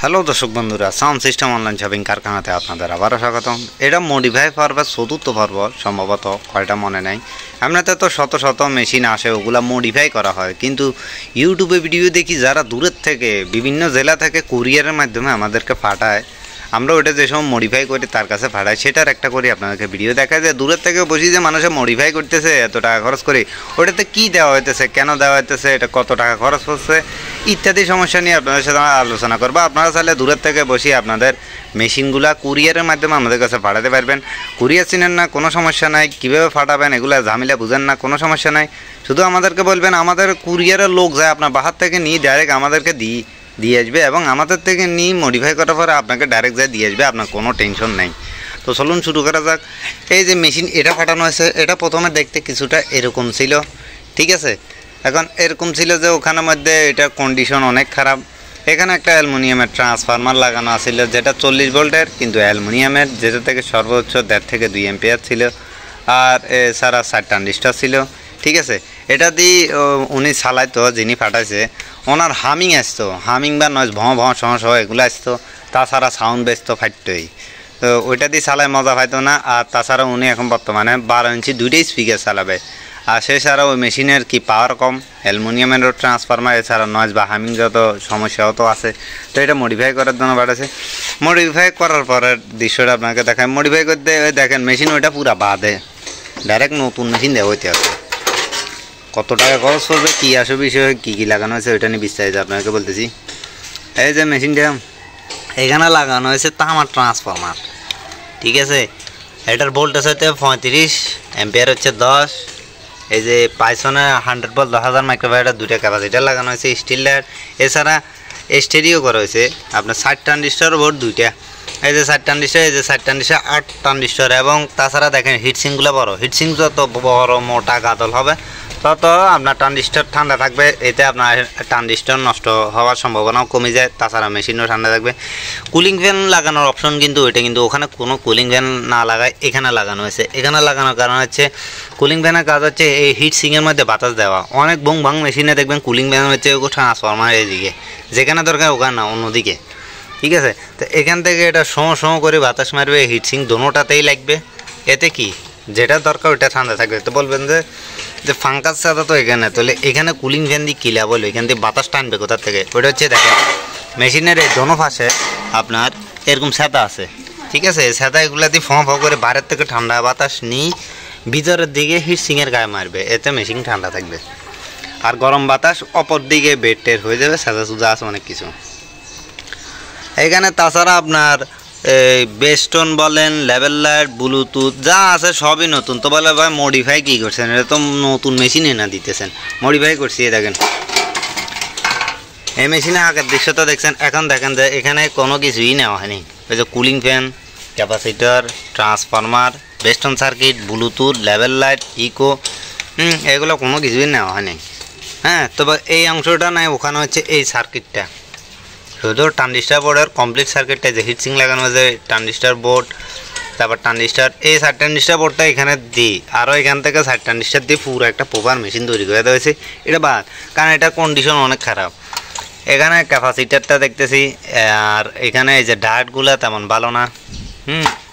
Hello দর্শক বন্ধুরা, sound system online shopping কারখানাতে আপনাদের আবারও স্বাগতম। এটা মডিফাই পর্বের চতুর্থ পর্ব, সম্ভবত কয়টা মনে নাই। এমনিতে তো শত শত মেশিন আসে, ওগুলা মডিফাই করা হয়, কিন্তু ইউটিউবে ভিডিও দেখি যারা দূরের থেকে বিভিন্ন জেলা থেকে কুরিয়ারের মাধ্যমে আমাদেরকে পাঠায়, আমরা ওইটা যে সময় মডিফাই করি তার কাছে পাঠাই, সেটার একটা করে আপনাদেরকে ভিডিও দেখায় যে দূরের থেকে বসি যে মানুষে মডিফাই করতেছে, এত টাকা খরচ করে ওটাতে কী দেওয়া হইতেছে, কেন দেওয়া হইতেছে, এটা কত টাকা খরচ হচ্ছে ইত্যাদি সমস্যা নিয়ে আপনাদের সাথে আলোচনা করবো। আপনারা চাইলে দূরের থেকে বসে আপনাদের মেশিনগুলা কুরিয়ারের মাধ্যমে আমাদের কাছে পাঠাতে পারবেন। কুরিয়ার চিনেন না, কোনো সমস্যা নাই, কীভাবে পাঠাবেন এগুলো ঝামেলা বুঝেন না, কোনো সমস্যা নাই, শুধু আমাদেরকে বলবেন, আমাদের কুরিয়ারের লোক যায় আপনার বাহার থেকে নিয়ে ডাইরেক্ট আমাদেরকে দিয়ে আসবে, এবং আমাদের থেকে নিয়ে মডিফাই করার পরে আপনাকে ডাইরেক্ট যায় দিয়ে আসবে, আপনার কোনো টেনশন নেই। তো চলুন শুরু করা যাক। এই যে মেশিন এটা পাঠানো হয়েছে, এটা প্রথমে দেখতে কিছুটা এরকম ছিল, ঠিক আছে। এখন এরকম ছিল যে ওখানের মধ্যে এটার কন্ডিশন অনেক খারাপ। এখানে একটা অ্যালুমিনিয়ামের ট্রান্সফরমার লাগানো আছিল, যেটা 40 ভোল্টের, কিন্তু অ্যালুমিনিয়ামের, যেটা থেকে সর্বোচ্চ 1.5 থেকে 2 অ্যাম্পিয়ার ছিল, আর এছাড়া 4 ট্রানজিস্টর ছিল, ঠিক আছে। এটা দিয়ে উনি চালাইতো, যিনি পাঠাইছে, ওনার হামিং আসতো, হামিং বা নয় ভঁ ভঁ সহ এগুলো আসতো, তাছাড়া সাউন্ড বেসতো ফাইটতোই, তো ওইটা দিয়ে চালায় মজা পাইতো না। আর তাছাড়া উনি এখন বর্তমানে 12 ইঞ্চি দুইটাই স্পিকার চালাবে। আর সেছাড়া ওই মেশিনের কি পাওয়ার কম, অ্যালুমিনিয়ামেরও ট্রান্সফরমার, এছাড়া নয়েজ বা হামিং যত সমস্যাও তো আছে, তো এটা মডিফাই করার জন্য পাঠাচ্ছে। মডিফাই করার পরের দৃশ্যটা আপনাকে দেখায়। মডিফাই করতে দেখেন মেশিন ওইটা পুরা বাদে, ডাইরেক্ট নতুন মেশিন দেওয়া হইতে হবে। কত টাকা খরচ করবে, কী আসবে, বিষয়ে কী কী লাগানো হয়েছে ওইটা নিয়ে বিস্তারিত আপনাকে বলতেছি। এই যে মেশিনটা এখানে লাগানো হয়েছে তামার ট্রান্সফরমার, ঠিক আছে। এটার ভোল্টেজ হচ্ছে 35, অ্যাম্পিয়ার হচ্ছে 10। এই যে পাইসনে 100 ভোল্ট 10,000 মাইক্রোফ্যারাডের দুইটা ক্যাপাসিটার লাগানো হয়েছে, স্টিল লাইট, এছাড়া স্টেরিও করা হয়েছে আপনার 60 ট্রানজিস্টর বোর্ড দুইটা। এই যে 4 ট্রানজিস্টর, এই যে 4 ট্রানজিস্টর 8 ট্রানজিস্টর, এবং তাছাড়া দেখেন হিটসিংগুলো বড়, হিটসিং যত বড় মোটা গাদল হবে তত আপনার ট্রানজিস্টর ঠান্ডা থাকবে, এতে আপনার ট্রানজিস্টর নষ্ট হওয়ার সম্ভাবনাও কমে যায়, তাছাড়া মেশিনও ঠান্ডা থাকবে। কুলিং ফ্যান লাগানোর অপশন কিন্তু ওইটা কিন্তু ওখানে কোনো কুলিং ফ্যান না লাগায় এখানে লাগানো হয়েছে। এখানে লাগানোর কারণ হচ্ছে কুলিং ফ্যানের কাজ হচ্ছে এই হিটসিংয়ের মধ্যে বাতাস দেওয়া। অনেক বং ভাং মেশিনে দেখবেন কুলিং ফ্যান হচ্ছে ট্রান্সফরমার এইদিকে, যেখানে দরকার ওখানে না, অন্যদিকে, ঠিক আছে। তো এখান থেকে এটা সম করে বাতাস মারবে, হিটসিং দোনোটাতেই লাগবে, এতে কি যেটা দরকার ওইটা ঠান্ডা থাকবে। তো বলবেন যে ফাঙ্কাস ছাতা তো এখানে, তাহলে এখানে কুলিং ফ্যান দিয়ে কিলা বলবে, এখান থেকে বাতাস টানবে কোথার থেকে, ওইটা হচ্ছে দেখেন মেশিনের এই দোনো পাশে আপনার এরকম ছাতা আছে, ঠিক আছে। ছাতা এগুলো দিয়ে ফঁ করে বাইরের থেকে ঠান্ডা বাতাস নিয়ে ভিতরের দিকে হিটসিংয়ের গায়ে মারবে, এতে মেশিন ঠান্ডা থাকবে। আর গরম বাতাস অপর দিকে বেড টের হয়ে যাবে, সাজা সুজা আছে অনেক কিছু এখানে। তাছাড়া আপনার এই বেস্টন বলেন, লেভেল লাইট, ব্লুটুথ যা আছে সবই নতুন। তো বলে ভাই মডিফাই কী করছেন, এটা তো নতুন মেশিন এনে দিতেছেন। মডিফাই করছি, দেখেন এই মেশিনে আগের দৃশ্যটা দেখছেন, এখন দেখেন যে এখানে কোনো কিছুই নেওয়া হয়নি। ওই যে কুলিং ফ্যান, ক্যাপাসিটার, ট্রান্সফরমার, বেস্টন circuit, Bluetooth, level light, echo, এগুলো কোনো কিছুই নেওয়া হয়নি। হ্যাঁ, তবে এই অংশটা নাই, ওখানে হচ্ছে এই সার্কিটটা, শুধু ট্রানজিস্টার বোর্ডের কমপ্লিট সার্কিটটা, যে হিটসিং লাগানো হয়েছে ট্রানজিস্টার বোর্ড, তারপর ট্রানজিস্টার, এই 4 ট্রানজিস্টার বোর্ডটা এখানে দিই, আরও এখান থেকে 4 ট্রানজিস্টার দিয়ে পুরো একটা প্রপার মেশিন তৈরি করে দেওয়া হয়েছে। এটা বাদ, কারণ এটা কন্ডিশন অনেক খারাপ। এখানে ক্যাপাসিটারটা দেখতেছি, আর এখানে এই যে ডায়েটগুলো তেমন ভালো না,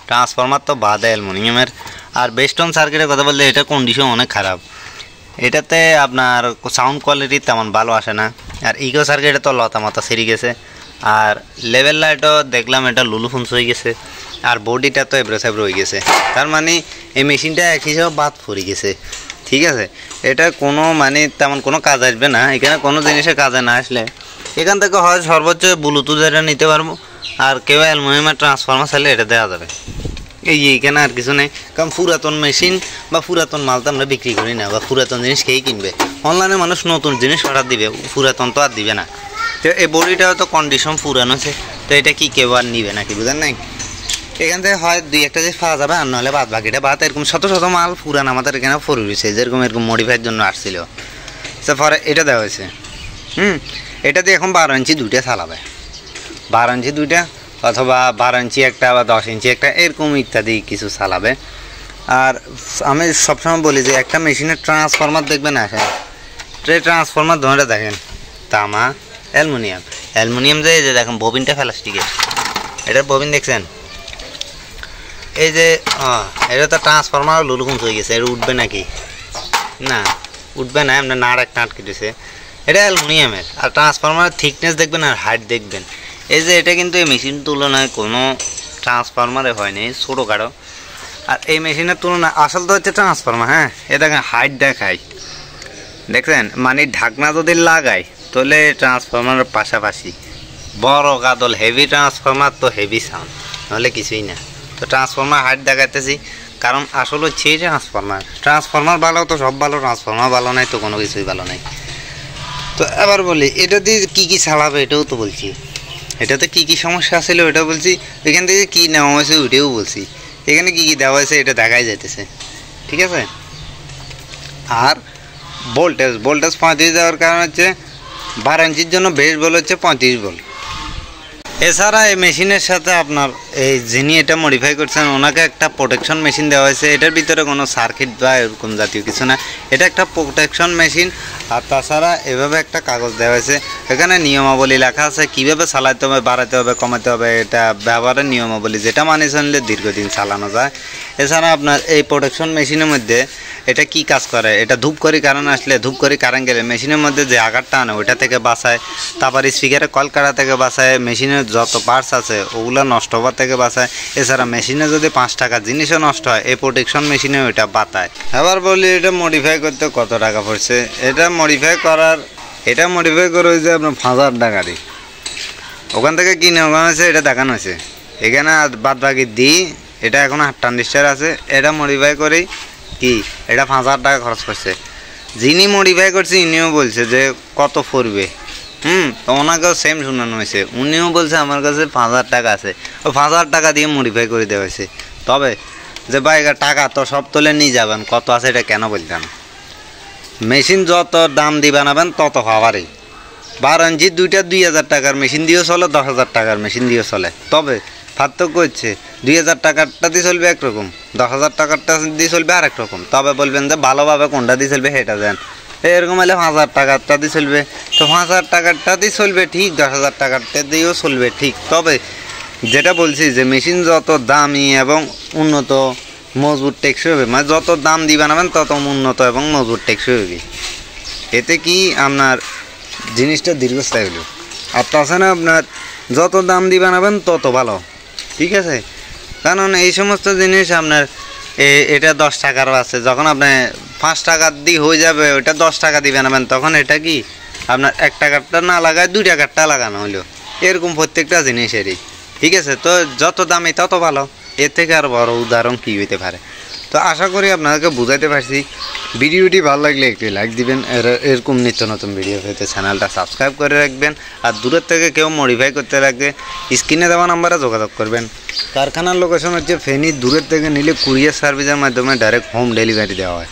ট্রান্সফরমার তো বাদে অ্যালুমিনিয়ামের। আর বেস্টন সার্কিটের কথা বলতে এটা কন্ডিশন অনেক খারাপ, এটাতে আপনার সাউন্ড কোয়ালিটি তেমন ভালো আসে না। আর ইকো সার্কিটে তো লতা মতা সেরে গেছে। আর লেভেল লাইটও দেখলাম এটা লুলুফুন্স হয়ে গেছে। আর বডিটা তো এবড়ো সেবড়ো হয়ে গেছে, তার মানে এই মেশিনটা এক হিসাবে বাদ পড়ে গেছে, ঠিক আছে। এটা কোনো মানে তেমন কোনো কাজ আসবে না, এখানে কোনো জিনিসের কাজে না আসলে এখান থেকে হয় সর্বোচ্চ ব্লুটুথ এটা নিতে পারবো, আর কেউ অ্যালুমিনিয়ামের ট্রান্সফরমার চাইলে এটা দেওয়া যাবে। এইখানে আর কিছু নেই, কারণ পুরাতন মেশিন বা পুরাতন মাল তো আমরা বিক্রি করি না, বা পুরাতন জিনিস খেয়েই কিনবে। অনলাইনে মানুষ নতুন জিনিস অর্ডার দিবে, পুরাতন তো আর দিবে না। তো এই বডিটাও তো কন্ডিশন পুরানো আছে, তো এটা কি কেউ আর নিবে নাকি, বুঝেন নাই। এখান থেকে হয় 2-1টা জিনিস পাওয়া যাবে, আর নাহলে বাদ বাকিটা বাদ। এরকম শত শত মাল পুরান আমাদের এখানে পড়ে রয়েছে, যেরকম এরকম মডিফাইয়ের জন্য আসছিল। তো পরে এটা দেওয়া হয়েছে, এটা দিয়ে এখন 12 ইঞ্চি দুইটা চালাবে, 12 ইঞ্চি দুইটা, অথবা 12 ইঞ্চি একটা, বা 10 ইঞ্চি একটা, এরকম ইত্যাদি কিছু চালাবে। আর আমি সবসময় বলি যে একটা মেশিনের ট্রান্সফরমার দেখবেন, আসেন ট্রান্সফরমার ধরে দেখেন, তামা, অ্যালুমিনিয়াম, অ্যালুমিনিয়াম যে দেখেন ববিনটা প্লাস্টিকের, এটার ববিন দেখছেন? এই যে এটা তো ট্রান্সফরমার লুলুকুম হয়ে গেছে, এটা উঠবে নাকি? না উঠবে না, আপনার নাড় একটা আটকে দিয়েছে। এটা অ্যালুমিনিয়ামের, আর ট্রান্সফরমারের থিকনেস দেখবেন আর হাইট দেখবেন। এই যে এটা কিন্তু এই মেশিন তুলনায় কোনো ট্রান্সফরমারে হয়নি, ছোটোখাটো। আর এই মেশিনের তুলনায় আসল তো হচ্ছে ট্রান্সফরমার। হ্যাঁ, এ দেখেন হাইট দেখায়, দেখছেন? মানে ঢাকনা যদি লাগাই তাহলে ট্রান্সফরমারের পাশাপাশি বড় গাদল হেভি ট্রান্সফরমার তো হেভি সাউন্ড, নাহলে কিছুই না। তো ট্রান্সফরমার হাইট দেখাইতেছি, কারণ আসলে হচ্ছে এই ট্রান্সফরমার ভালো তো সব ভালো, ট্রান্সফরমার ভালো নাই তো কোনো কিছুই ভালো নাই। তো এবার বলি এটা দিয়ে কী কী চালাবে এটাও তো বলছি, এটাতে কী কী সমস্যা ছিল ওটাও বলছি, এখান থেকে কী নেওয়া হয়েছে ওইটাও বলছি, এখানে কী কী দেওয়া হয়েছে এটা দেখাই যাইতেছে, ঠিক আছে? আর ভোল্টেজ 35 দেওয়ার কারণ হচ্ছে 12 ইঞ্চির জন্য বেশ বল হচ্ছে 35 ভোল্ট। এছাড়া এই মেশিনের সাথে আপনার এই যিনি এটা মডিফাই করছেন ওনাকে একটা প্রোটেকশন মেশিন দেওয়া হয়েছে। এটার ভিতরে কোনো সার্কিট বা এরকম জাতীয় কিছু না, এটা একটা প্রোটেকশন মেশিন। আর তাছাড়া এভাবে একটা কাগজ দেওয়া হয়েছে, এখানে নিয়মাবলী লেখা আছে কীভাবে চালাতে হবে, বাড়াতে হবে, কমাতে হবে, এটা ব্যবহারের নিয়মাবলী, যেটা মানে চললে দীর্ঘদিন চালানো যায়। এছাড়া আপনার এই প্রোটেকশন মেশিনের মধ্যে এটা কি কাজ করে, এটা ধূপ করি কারণ আসলে ধূপ করি কারেন্ট গেলে মেশিনের মধ্যে যে আঘাতটা আনে ওইটা থেকে বাঁচায়, তারপর স্পিকারের কলকাটা থেকে বাঁচায়, মেশিনের যত পার্টস আছে ওগুলো নষ্ট হওয়ার থেকে বাঁচায়। এছাড়া মেশিনে যদি 5 টাকার জিনিসও নষ্ট হয় এই প্রোটেকশন মেশিনে ওইটা বাঁচায়। এবার বলি এটা মডিফাই করতে কত টাকা পড়ছে। এটা মডিফাই করে যে আপনার 5000 টাকা দিই, ওখান থেকে কিনে ওখানে হয়েছে এটা দেখানো হয়েছে, এখানে বাদ বাকি দিই। এটা এখন 8 ট্রানজিস্টার আছে, এটা মডিফাই করেই কি এটা 5000 টাকা খরচ করছে। যিনি মডিফাই করছে ইনিও বলছে যে কত পড়বে, তো ওনাকেও সেম শোনানো হয়েছে, উনিও বলছে আমার কাছে 5000 টাকা আছে, ও 5000 টাকা দিয়ে মডিফাই করে দেওয়া হয়েছে। তবে যে ভাই টাকা তো সব তুলে নিয়ে যাবেন, কত আছে এটা কেন বলতেন? মেশিন যত দাম দিয়ে বানাবেন তত পাওয়ারই। 12 ইঞ্চি দুইটা 2000 টাকার মেশিন দিয়েও চলে, 10,000 টাকার মেশিন দিয়েও চলে। তবে পার্থক্য হচ্ছে 2000 টাকারটা দিয়ে চলবে একরকম, 10,000 টাকারটা দিয়ে চলবে আরেক রকম। তবে বলবেন যে ভালোভাবে কোনটা দিয়ে চলবে সেটা দেন, এরকম হলে 5000 টাকারটা দিয়ে চলবে, তো 5000 টাকারটা দিয়ে চলবে ঠিক, 10,000 টাকারটা দিয়েও চলবে ঠিক। তবে যেটা বলছি যে মেশিন যত দামি এবং উন্নত মজবুত টেকসই হবে, মানে যত দাম দিয়ে বানাবেন তত উন্নত এবং মজবুত টেকসই হবে। এতে কি আপনার জিনিসটা দীর্ঘস্থায়ী হলো। আর তাছাড়া আপনার যত দাম দিয়ে বানাবেন তত ভালো, ঠিক আছে? কারণ এই সমস্ত জিনিস আপনার এটা 10 টাকারও আছে, যখন আপনি 5 টাকা দিয়ে হয়ে যাবে ওইটা 10 টাকা দিয়ে বানাবেন, তখন এটা কি আপনার 1 টাকারটা না লাগায় 2 টাকারটা লাগানো হলো, এরকম প্রত্যেকটা জিনিসেরই, ঠিক আছে? তো যত দামি তত ভালো, এর থেকে আর বড় উদাহরণ কী হইতে পারে? তো আশা করি আপনাদেরকে বুঝাইতে পারছি। ভিডিওটি ভালো লাগলে একটি লাইক দিবেন, এরকম নিত্য নতুন ভিডিও পেতে চ্যানেলটা সাবস্ক্রাইব করে রাখবেন। আর দূরের থেকে কেউ মডিফাই করতে লাগবে স্ক্রিনে দেওয়া নাম্বারে যোগাযোগ করবেন। কারখানার লোকেশন হচ্ছে ফেনী, দূরের থেকে নিলে কুরিয়ার সার্ভিসের মাধ্যমে ডাইরেক্ট হোম ডেলিভারি দেওয়া হয়।